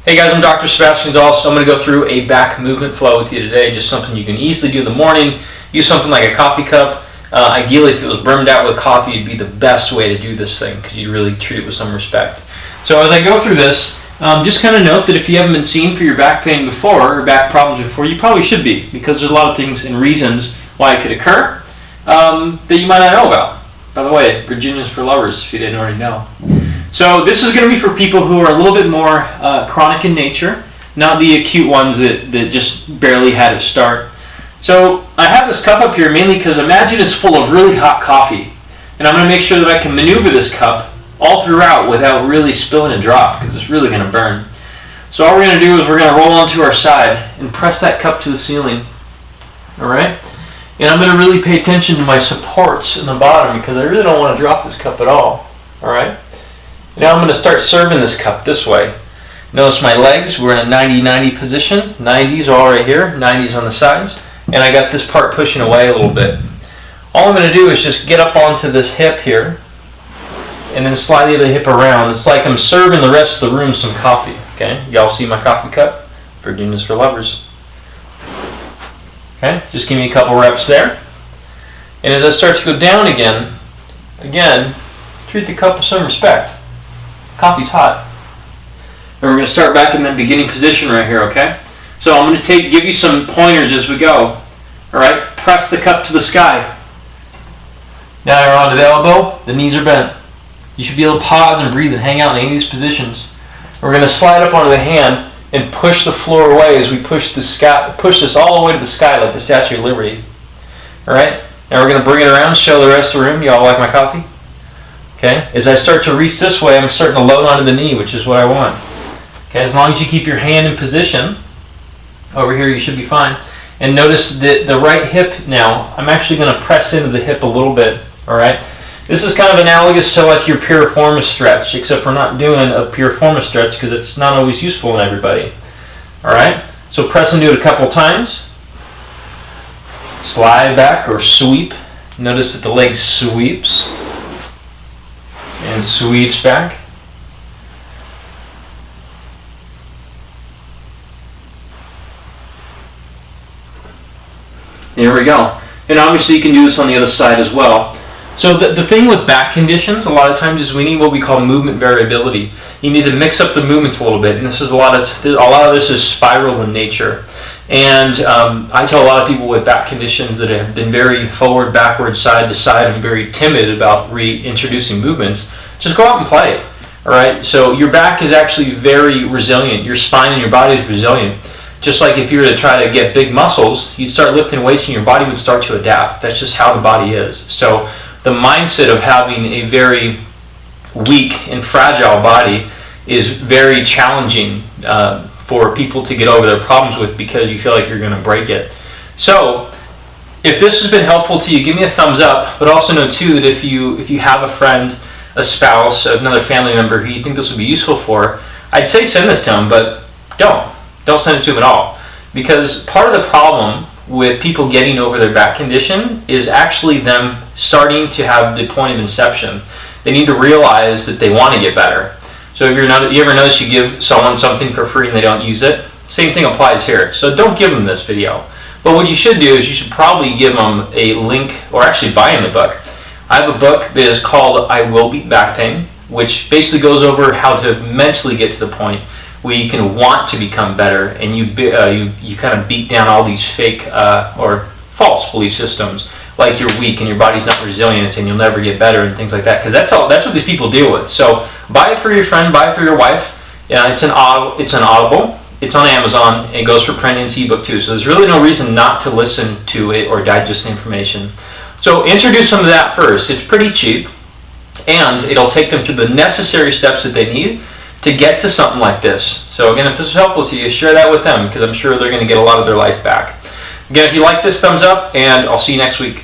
Hey guys, I'm Doctor Sebastian Gonzales. So I'm going to go through a back movement flow with you today, just something you can easily do in the morning. Use something like a coffee cup. Ideally, if it was brimmed out with coffee, it'd be the best way to do this thing because you'd really treat it with some respect. So as I go through this, just kind of note that if you haven't been seen for your back pain before, or back problems before, you probably should be, because there's a lot of things and reasons why it could occur that you might not know about. By the way, Virginia's for lovers, if you didn't already know. So this is going to be for people who are a little bit more chronic in nature, not the acute ones that just barely had it start. So I have this cup up here mainly because imagine it's full of really hot coffee. And I'm going to make sure that I can maneuver this cup all throughout without really spilling a drop, because it's really going to burn. So all we're going to do is we're going to roll onto our side and press that cup to the ceiling. Alright? And I'm going to really pay attention to my supports in the bottom because I really don't want to drop this cup at all. Alright? Now I'm going to start serving this cup this way. Notice my legs, we're in a 90-90 position. 90s all right here, 90s on the sides. And I got this part pushing away a little bit. All I'm going to do is just get up onto this hip here and then slide the other hip around. It's like I'm serving the rest of the room some coffee. Okay, y'all see my coffee cup? Virginia's for lovers. Okay, just give me a couple reps there. And as I start to go down again, treat the cup with some respect. Coffee's hot. And we're going to start back in that beginning position right here, okay? So I'm going to give you some pointers as we go. Alright? Press the cup to the sky. Now you're onto the elbow, the knees are bent. You should be able to pause and breathe and hang out in any of these positions. We're going to slide up onto the hand and push the floor away as we push this all the way to the sky like the Statue of Liberty. Alright? Now we're going to bring it around, show the rest of the room. Y'all like my coffee? Okay, as I start to reach this way, I'm starting to load onto the knee, which is what I want. Okay, as long as you keep your hand in position, over here you should be fine. And notice that the right hip now, I'm actually going to press into the hip a little bit, alright? This is kind of analogous to like your piriformis stretch, except we're not doing a piriformis stretch because it's not always useful in everybody. Alright, so press into it a couple times. Slide back or sweep. Notice that the leg sweeps. And sweeps back. There we go. And obviously you can do this on the other side as well. So the thing with back conditions a lot of times is we need what we call movement variability. You need to mix up the movements a little bit, and this is a lot of this is spiral in nature. And I tell a lot of people with back conditions that have been very forward, backward, side to side, and very timid about reintroducing movements, just go out and play. All right. So your back is actually very resilient. Your spine and your body is resilient. Just like if you were to try to get big muscles, you'd start lifting weights and your body would start to adapt. That's just how the body is. So the mindset of having a very weak and fragile body is very challenging for people to get over their problems with, because you feel like you're going to break it. So if this has been helpful to you, give me a thumbs up, but also know too that if you have a friend, a spouse, another family member who you think this would be useful for, I'd say send this to them, but don't send it to them at all, because part of the problem with people getting over their back condition is actually them starting to have the point of inception. They need to realize that they want to get better. So if you ever notice you give someone something for free and they don't use it, same thing applies here. So don't give them this video. But what you should do is you should probably give them a link, or actually buy them the book. I have a book that is called I Will Beat Back Pain, which basically goes over how to mentally get to the point where you can want to become better, and you kind of beat down all these fake or false belief systems, like you're weak and your body's not resilient and you'll never get better and things like that, because that's what these people deal with. So buy it for your friend, buy it for your wife. Yeah, it's an Audible. It's on Amazon. It goes for print and ebook too. So there's really no reason not to listen to it or digest the information. So introduce them to that first. It's pretty cheap, and it'll take them through the necessary steps that they need to get to something like this. So again, if this is helpful to you, share that with them, because I'm sure they're going to get a lot of their life back. Again, if you like this, thumbs up, and I'll see you next week.